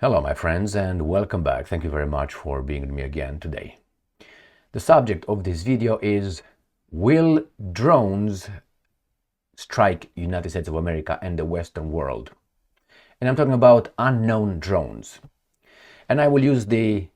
Hello, my friends, and welcome back. Thank you very much for being with me again today. The subject of this video is: will drones strike United States of America and the Western world? And I'm talking about unknown drones. And I will use the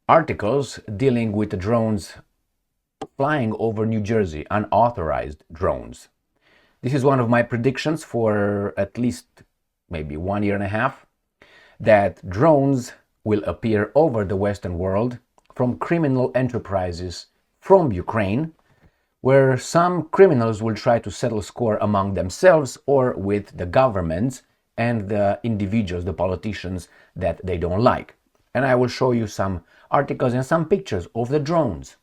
articles dealing with the drones flying over New Jersey, unauthorized drones. This is one of my predictions for at least maybe 1 year and a half, that drones will appear over the Western world from criminal enterprises from Ukraine, where some criminals will try to settle score among themselves or with the governments and the individuals, the politicians that they don't like. And I will show you some articles and some pictures of the drones.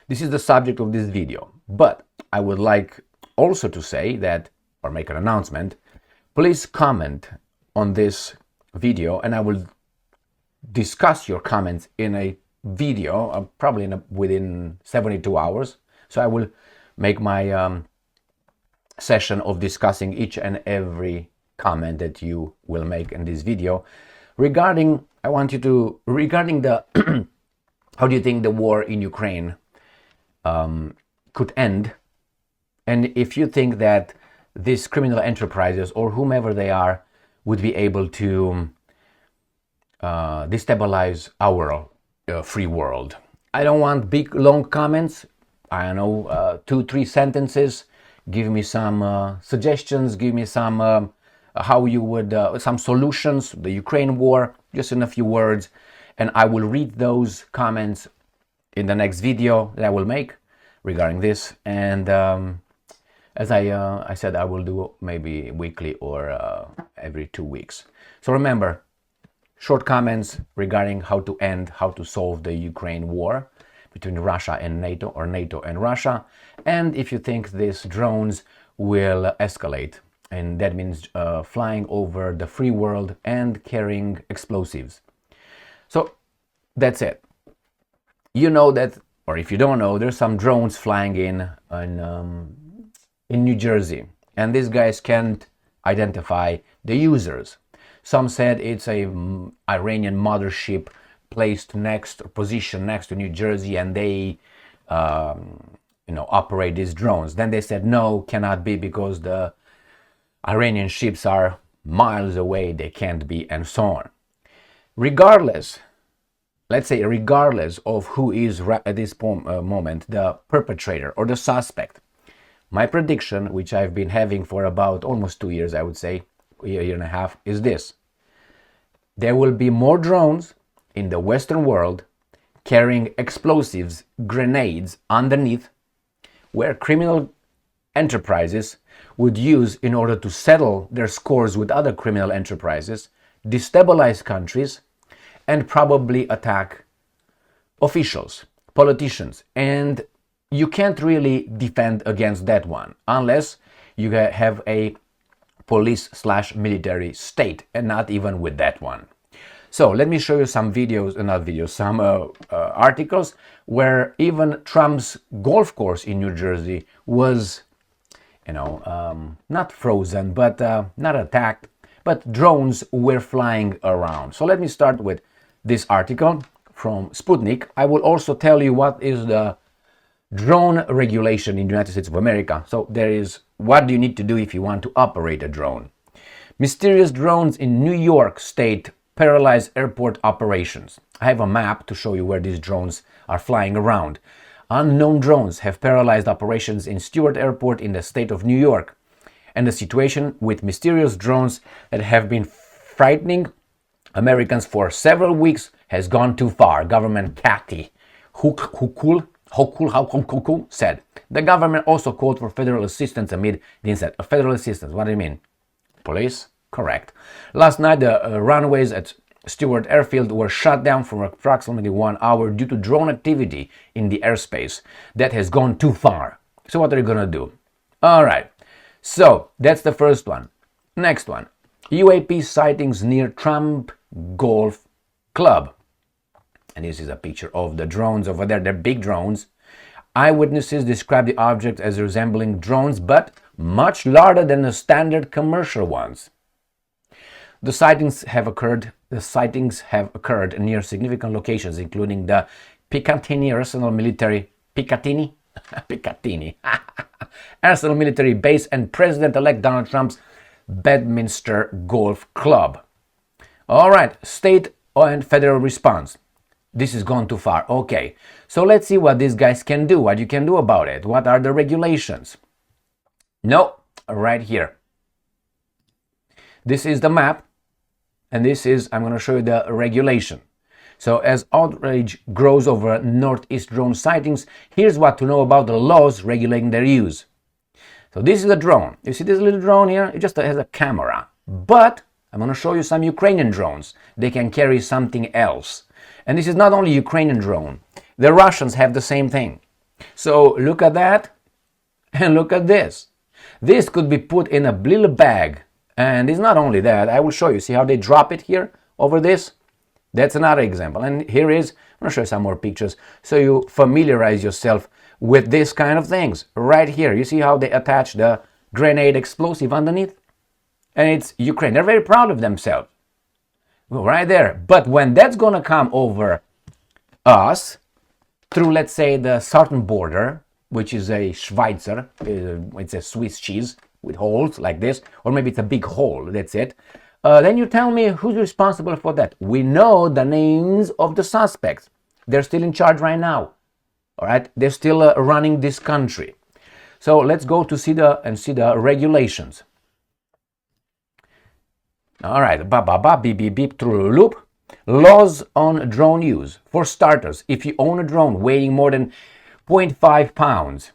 This is the subject of this video, but I would like also to say that, or make an announcement, please comment on this video and I will discuss your comments in a video, probably within 72 hours. So I will make my session of discussing each and every comment that you will make in this video regarding the how do you think the war in Ukraine could end, and if you think that these criminal enterprises or whomever they are would be able to destabilize our free world. I don't want big long comments. I don't know, 2-3 sentences. Give me some suggestions, give me some how you would some solutions, the Ukraine war, just in a few words, and I will read those comments in the next video that I will make regarding this. And as I said, I will do maybe weekly or every 2 weeks. So remember, short comments regarding how to end, how to solve the Ukraine war between Russia and NATO, or NATO and Russia, and if you think these drones will escalate, and that means flying over the free world and carrying explosives. So that's it. You know that, or if you don't know, there's some drones flying in New Jersey, and these guys can't identify the users. Some said it's a Iranian mothership placed positioned next to New Jersey, and they operate these drones. Then they said no, cannot be, because the Iranian ships are miles away, they can't be, and so on. Regardless, let's say regardless of who is at this moment the perpetrator or the suspect, my prediction, which I've been having for about almost 2 years, I would say, a year and a half, is this: there will be more drones in the Western world carrying explosives, grenades underneath, where criminal enterprises would use in order to settle their scores with other criminal enterprises, destabilize countries, and probably attack officials, politicians. And you can't really defend against that one unless you have a police/military state, and not even with that one. So let me show you some some articles where even Trump's golf course in New Jersey was, not frozen, but not attacked, but drones were flying around. So let me start with this article from Sputnik. I will also tell you what is the drone regulation in the United States of America. So there is, what do you need to do if you want to operate a drone? Mysterious drones in New York State paralyze airport operations. I have a map to show you where these drones are flying around. Unknown drones have paralyzed operations in Stewart Airport in the state of New York. And the situation with mysterious drones that have been frightening Americans for several weeks has gone too far. Government Kathy Hochul said. The government also called for federal assistance amid the incident. Federal assistance, what do you mean? Police? Correct. Last night, the runways at Stewart Airfield were shut down for approximately 1 hour due to drone activity in the airspace. That has gone too far. So what are you gonna do? All right. So that's the first one. Next one. UAP sightings near Trump Golf Club. And this is a picture of the drones over there. They're big drones. Eyewitnesses describe the object as resembling drones, but much larger than the standard commercial ones. The sightings have occurred near significant locations, including the Picatinny Arsenal Military Picatinny Arsenal Military Base and President-elect Donald Trump's Bedminster Golf Club. All right, state and federal response. This has gone too far. Okay, so let's see what these guys can do, what you can do about it. What are the regulations? No, right here. This is the map, and this is, I'm going to show you the regulation. So as outrage grows over northeast drone sightings, here's what to know about the laws regulating their use. So this is a drone. You see this little drone here? It just has a camera. But I'm going to show you some Ukrainian drones. They can carry something else. And this is not only Ukrainian drone. The Russians have the same thing. So look at that and look at this. This could be put in a little bag. And it's not only that. I will show you. See how they drop it here over this? That's another example. And here is, I'm going to show you some more pictures so you familiarize yourself with this kind of things. Right here. You see how they attach the grenade explosive underneath? And it's Ukraine. They're very proud of themselves. Right there. But when that's going to come over us through, let's say, the southern border, which is a Schweizer, it's a Swiss cheese with holes like this, or maybe it's a big hole, that's it. Then you tell me who's responsible for that. We know the names of the suspects. They're still in charge right now. All right, they're still running this country. So let's go to see the regulations. All right, beep, beep, beep, through loop. Laws on drone use. For starters, if you own a drone weighing more than 0.5 pounds,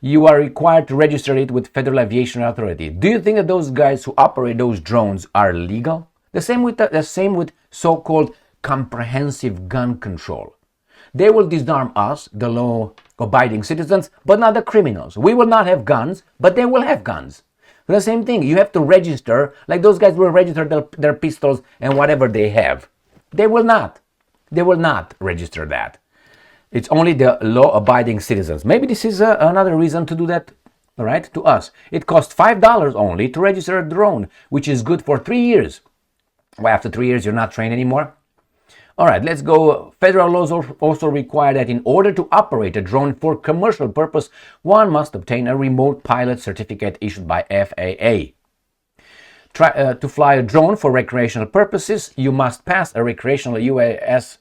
you are required to register it with Federal Aviation Authority. Do you think that those guys who operate those drones are legal? The same with so-called comprehensive gun control. They will disarm us, the law-abiding citizens, but not the criminals. We will not have guns, but they will have guns. The same thing, you have to register, like those guys will register their pistols and whatever they have. They will not register that. It's only the law-abiding citizens. Maybe this is another reason to do that, all right, to us. It costs $5 only to register a drone, which is good for 3 years. Well, after 3 years, you're not trained anymore. All right, let's go. Federal laws also require that in order to operate a drone for commercial purpose, one must obtain a remote pilot certificate issued by FAA. To fly a drone for recreational purposes, you must pass a recreational UAS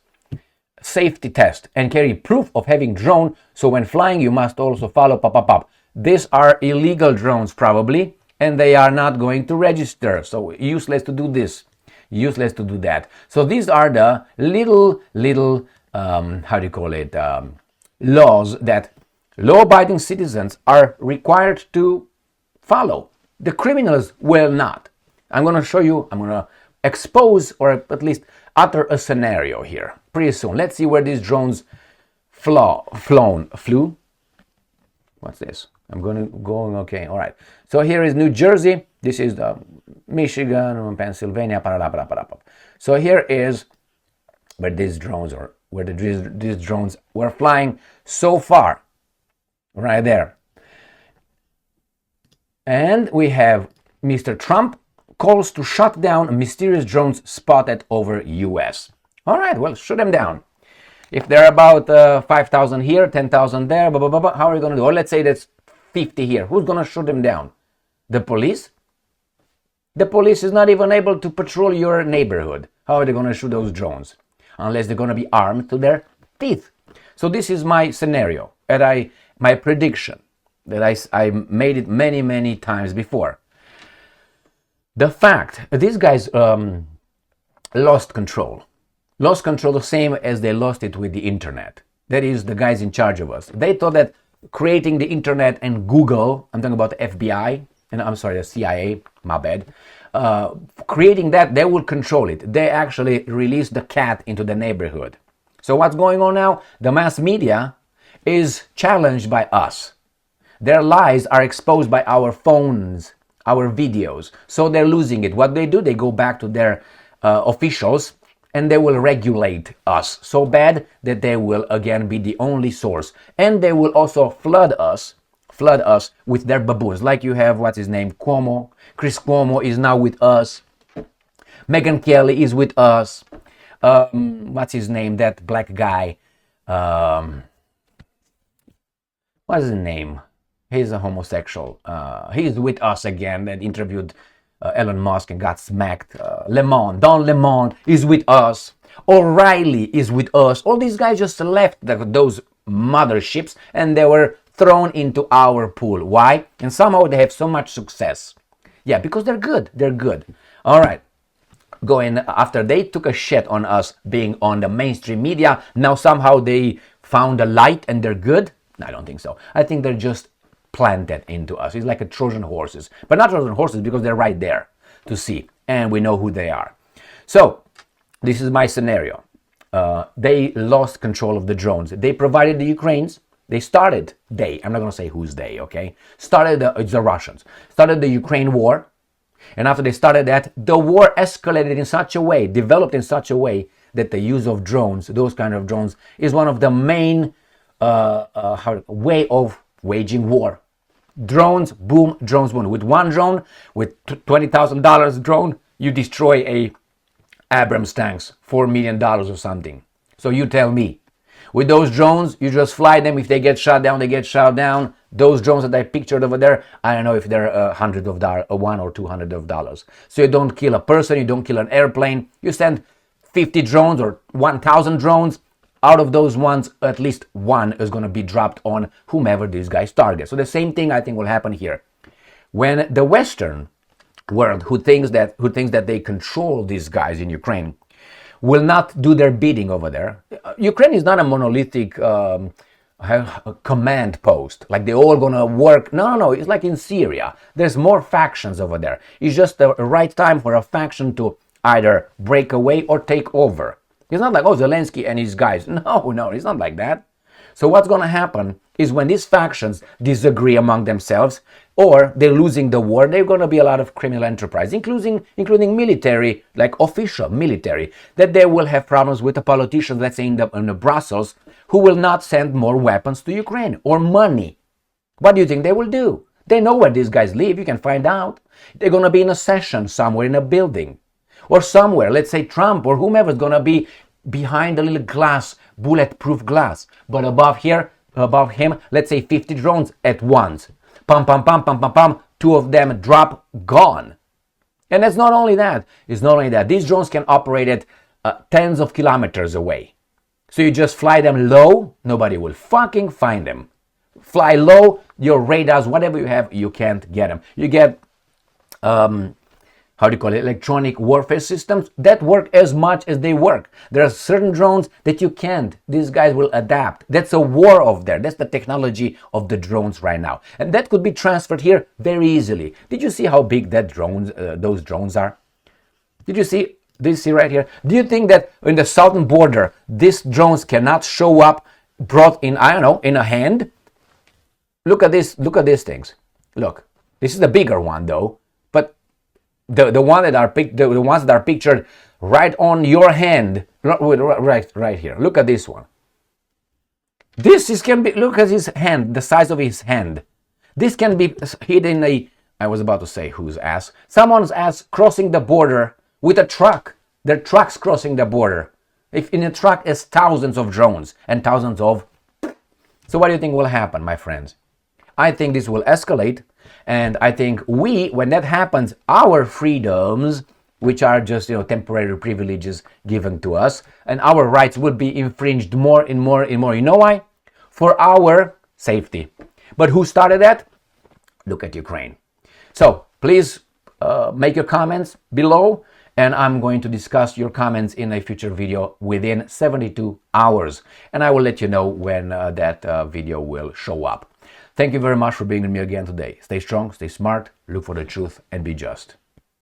safety test and carry proof of having drone. So when flying, you must also follow These are illegal drones probably, and they are not going to register. So useless to do this. Useless to do that. So these are the little laws that law-abiding citizens are required to follow. The criminals will not. I'm going to show you, I'm going to expose or at least utter a scenario here pretty soon. Let's see where these drones flew. What's this? Okay, all right. So here is New Jersey. This is the Michigan, Pennsylvania. So here is where these drones were flying so far. Right there. And we have Mr. Trump calls to shut down mysterious drones spotted over U.S. All right, well, shoot them down. If they're about 5,000 here, 10,000 there, how are you going to do? Or let's say that's 50 here. Who's going to shoot them down? The police? The police is not even able to patrol your neighborhood. How are they going to shoot those drones? Unless they're going to be armed to their teeth. So this is my scenario, and my prediction that I made it many, many times before. The fact that these guys lost control the same as they lost it with the internet. That is, the guys in charge of us. They thought that creating the internet and Google, I'm talking about the FBI, and I'm sorry, the CIA, my bad, creating that, they will control it. They actually released the cat into the neighborhood. So what's going on now? The mass media is challenged by us. Their lies are exposed by our phones, our videos. So they're losing it. What they do, they go back to their officials and they will regulate us so bad that they will again be the only source. And they will also flood us with their baboons. Like you have, what's his name, Cuomo. Chris Cuomo is now with us. Megyn Kelly is with us. What's his name? That black guy. What's his name? He's a homosexual. He's with us again. That interviewed Elon Musk and got smacked. Don Lemon is with us. O'Reilly is with us. All these guys just left those motherships and they were thrown into our pool. Why? And somehow they have so much success. Yeah, because they're good. They're good. All right. Going after they took a shit on us being on the mainstream media, now somehow they found a light and they're good. I don't think so. I think they're just planted into us. It's like a Trojan horses, but not Trojan horses because they're right there to see and we know who they are. So this is my scenario. They lost control of the drones. They provided the Ukrainians. I'm not going to say who's they, okay? It's the Russians. Started the Ukraine war. And after they started that, the war escalated in such a way, developed in such a way that the use of drones, those kind of drones, is one of the main way of waging war. Drones, boom, drones, boom. With one drone, with $20,000 drone, you destroy a Abrams tanks, $4 million or something. So you tell me, with those drones, you just fly them. If they get shot down, they get shot down. Those drones that I pictured over there, I don't know if they're hundreds of dollars, $100 or $200. So you don't kill a person, you don't kill an airplane. You send 50 drones or 1,000 drones. Out of those ones, at least one is going to be dropped on whomever these guys target. So the same thing I think will happen here. When the Western world, who thinks that they control these guys in Ukraine, will not do their bidding over there. Ukraine is not a monolithic command post, like they're all gonna work. No, it's like in Syria. There's more factions over there. It's just the right time for a faction to either break away or take over. It's not like, oh, Zelensky and his guys. No, it's not like that. So what's gonna happen is when these factions disagree among themselves or they're losing the war, there's going to be a lot of criminal enterprise, including military, like official military, that they will have problems with the politicians, let's say in the Brussels, who will not send more weapons to Ukraine or money. What do you think they will do? They know where these guys live. You can find out. They're going to be in a session somewhere in a building or somewhere. Let's say Trump or whomever is going to be behind a little glass, bulletproof glass. But above him, let's say 50 drones at once. Pum, pum, pum, pum, pum, pum. 2 of them drop, gone. And it's not only that. These drones can operate at tens of kilometers away. So you just fly them low, nobody will fucking find them. Fly low, your radars, whatever you have, you can't get them. You get, electronic warfare systems that work as much as they work. There are certain drones that you can't. These guys will adapt. That's a war of there. That's the technology of the drones right now. And that could be transferred here very easily. Did you see how big those drones are? Did you see right here? Do you think that in the southern border, these drones cannot show up brought in, in a hand? Look at these things. Look, this is the bigger one though. The ones that are pictured right on your hand, right here. Look at this one. Look at his hand, the size of his hand. This can be hidden in I was about to say whose ass. Someone's ass crossing the border with a truck. Their trucks crossing the border. If in a truck is thousands of drones and thousands of. So what do you think will happen, my friends? I think this will escalate. And I think when that happens, our freedoms, which are just, temporary privileges given to us, and our rights will be infringed more and more and more. You know why? For our safety. But who started that? Look at Ukraine. So please make your comments below, and I'm going to discuss your comments in a future video within 72 hours. And I will let you know when that video will show up. Thank you very much for being with me again today. Stay strong, stay smart, look for the truth, and be just.